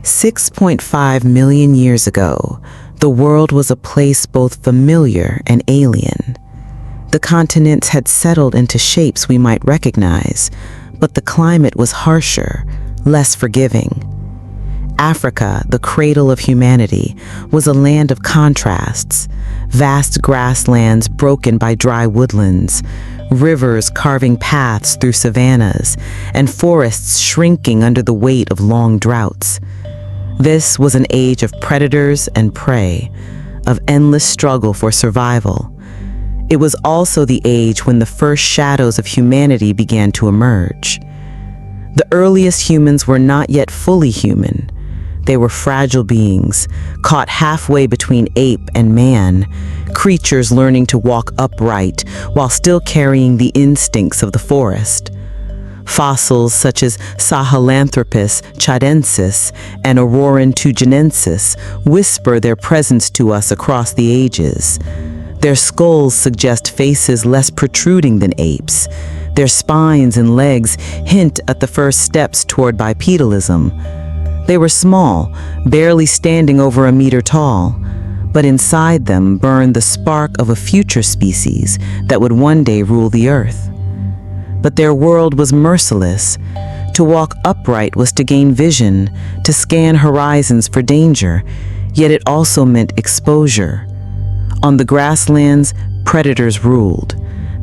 6.5 million years ago, the world was a place both familiar and alien. The continents had settled into shapes we might recognize, but the climate was harsher, less forgiving. Africa, the cradle of humanity, was a land of contrasts: vast grasslands broken by dry woodlands, rivers carving paths through savannas, and forests shrinking under the weight of long droughts. This was an age of predators and prey, of endless struggle for survival. It was also the age when the first shadows of humanity began to emerge. The earliest humans were not yet fully human. They were fragile beings, caught halfway between ape and man, creatures learning to walk upright while still carrying the instincts of the forest. Fossils such as Sahelanthropus chadensis and Auroran tugenensis whisper their presence to us across the ages. Their skulls suggest faces less protruding than apes. Their spines and legs hint at the first steps toward bipedalism. They were small, barely standing over a meter tall, but inside them burned the spark of a future species that would one day rule the earth. But their world was merciless. To walk upright was to gain vision, to scan horizons for danger, yet it also meant exposure. On the grasslands, predators ruled.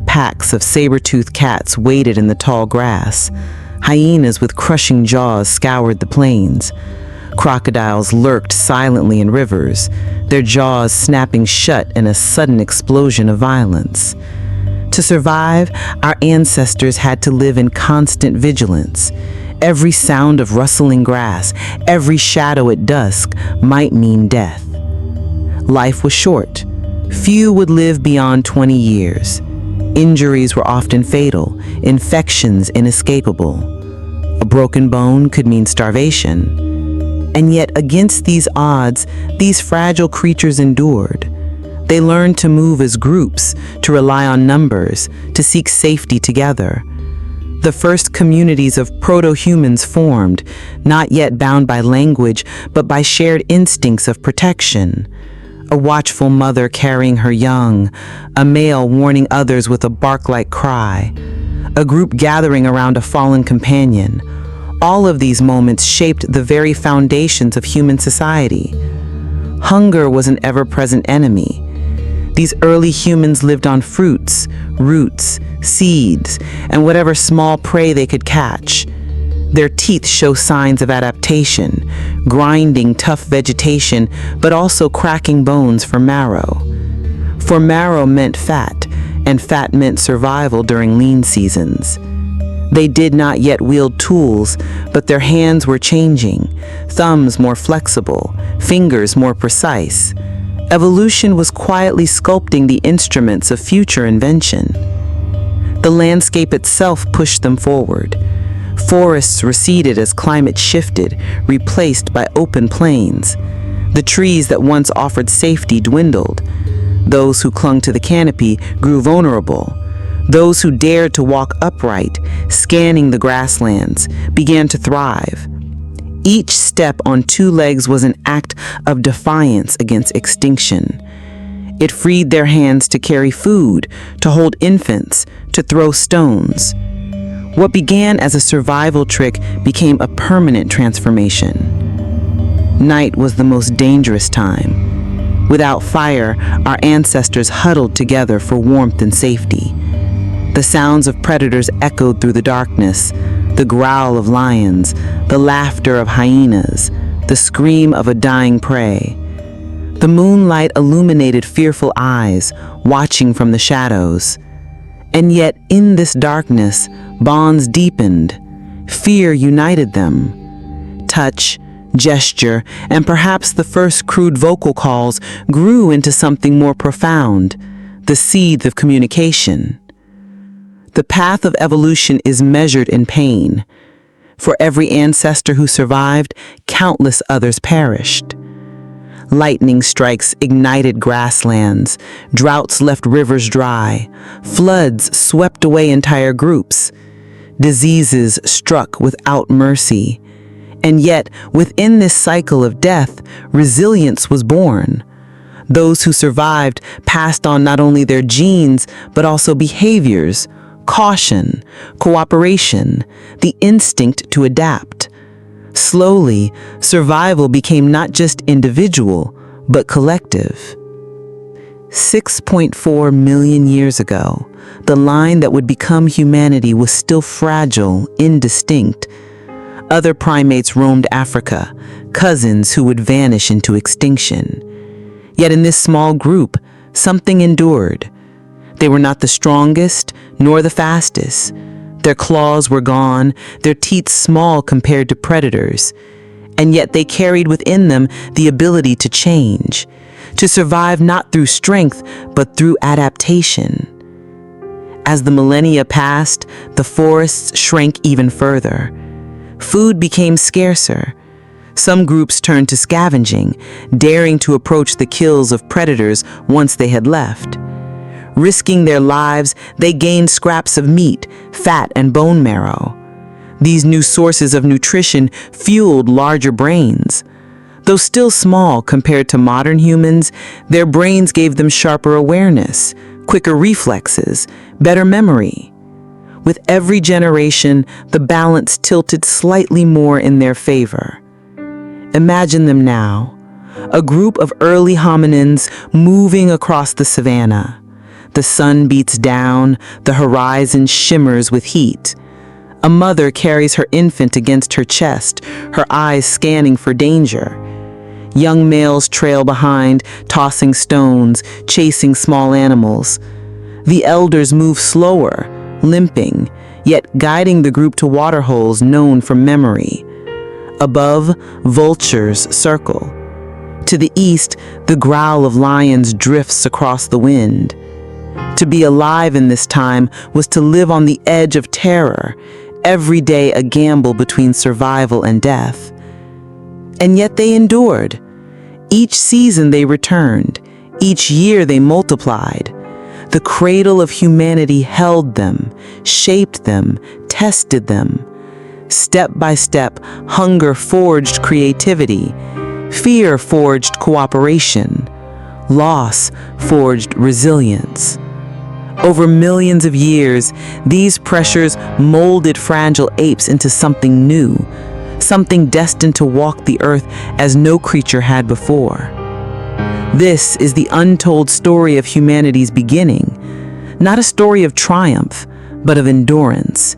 Packs of saber-toothed cats waited in the tall grass. Hyenas with crushing jaws scoured the plains. Crocodiles lurked silently in rivers, their jaws snapping shut in a sudden explosion of violence. To survive, our ancestors had to live in constant vigilance. Every sound of rustling grass, every shadow at dusk might mean death. Life was short. Few would live beyond 20 years. Injuries were often fatal, infections inescapable. A broken bone could mean starvation. And yet, against these odds, these fragile creatures endured. They learned to move as groups, to rely on numbers, to seek safety together. The first communities of proto-humans formed, not yet bound by language, but by shared instincts of protection. A watchful mother carrying her young, a male warning others with a bark-like cry, a group gathering around a fallen companion. All of these moments shaped the very foundations of human society. Hunger was an ever-present enemy. These early humans lived on fruits, roots, seeds, and whatever small prey they could catch. Their teeth show signs of adaptation, grinding tough vegetation, but also cracking bones for marrow. For marrow meant fat, and fat meant survival during lean seasons. They did not yet wield tools, but their hands were changing, thumbs more flexible, fingers more precise. Evolution was quietly sculpting the instruments of future invention. The landscape itself pushed them forward. Forests receded as climate shifted, replaced by open plains. The trees that once offered safety dwindled. Those who clung to the canopy grew vulnerable. Those who dared to walk upright, scanning the grasslands, began to thrive. Each step on two legs was an act of defiance against extinction. It freed their hands to carry food, to hold infants, to throw stones. What began as a survival trick became a permanent transformation. Night was the most dangerous time. Without fire, our ancestors huddled together for warmth and safety. The sounds of predators echoed through the darkness, the growl of lions, the laughter of hyenas, the scream of a dying prey. The moonlight illuminated fearful eyes, watching from the shadows. And yet, in this darkness, bonds deepened. Fear united them. Touch, gesture, and perhaps the first crude vocal calls grew into something more profound, the seeds of communication. The path of evolution is measured in pain. For every ancestor who survived, countless others perished. Lightning strikes ignited grasslands, droughts left rivers dry, floods swept away entire groups, diseases struck without mercy, And yet, within this cycle of death, resilience was born. Those who survived passed on not only their genes, but also behaviors, caution, cooperation, the instinct to adapt. Slowly, survival became not just individual, but collective. 6.4 million years ago, the line that would become humanity was still fragile, indistinct. Other primates roamed Africa, cousins who would vanish into extinction. Yet in this small group, something endured. They were not the strongest, nor the fastest. Their claws were gone, their teeth small compared to predators. And yet they carried within them the ability to change, to survive not through strength, but through adaptation. As the millennia passed, the forests shrank even further. Food became scarcer. Some groups turned to scavenging, daring to approach the kills of predators once they had left. Risking their lives, they gained scraps of meat, fat, and bone marrow. These new sources of nutrition fueled larger brains. Though still small compared to modern humans, their brains gave them sharper awareness, quicker reflexes, better memory. With every generation, the balance tilted slightly more in their favor. Imagine them now, a group of early hominins moving across the savannah. The sun beats down, the horizon shimmers with heat. A mother carries her infant against her chest, her eyes scanning for danger. Young males trail behind, tossing stones, chasing small animals. The elders move slower, limping, yet guiding the group to waterholes known from memory. Above, vultures circle. To the east, the growl of lions drifts across the wind. To be alive in this time was to live on the edge of terror, every day a gamble between survival and death. And yet they endured. Each season they returned, each year they multiplied. The cradle of humanity held them, shaped them, tested them. Step by step, hunger forged creativity, fear forged cooperation, loss forged resilience. Over millions of years, these pressures molded fragile apes into something new, something destined to walk the earth as no creature had before. This is the untold story of humanity's beginning, not a story of triumph, but of endurance,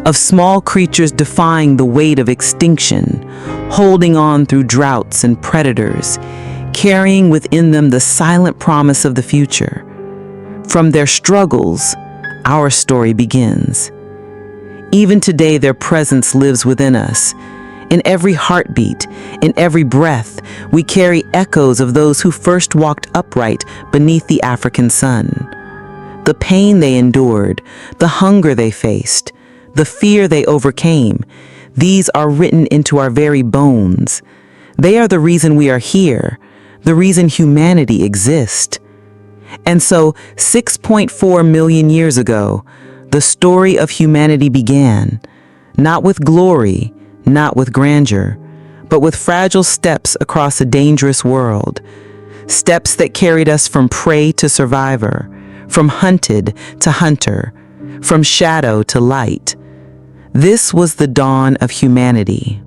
of small creatures defying the weight of extinction, holding on through droughts and predators, carrying within them the silent promise of the future. From their struggles, our story begins. Even today, their presence lives within us. In every heartbeat, in every breath, we carry echoes of those who first walked upright beneath the African sun. The pain they endured, the hunger they faced, the fear they overcame, these are written into our very bones. They are the reason we are here, the reason humanity exists. And so, 6.4 million years ago, the story of humanity began, not with glory, not with grandeur, but with fragile steps across a dangerous world. Steps that carried us from prey to survivor, from hunted to hunter, from shadow to light. This was the dawn of humanity.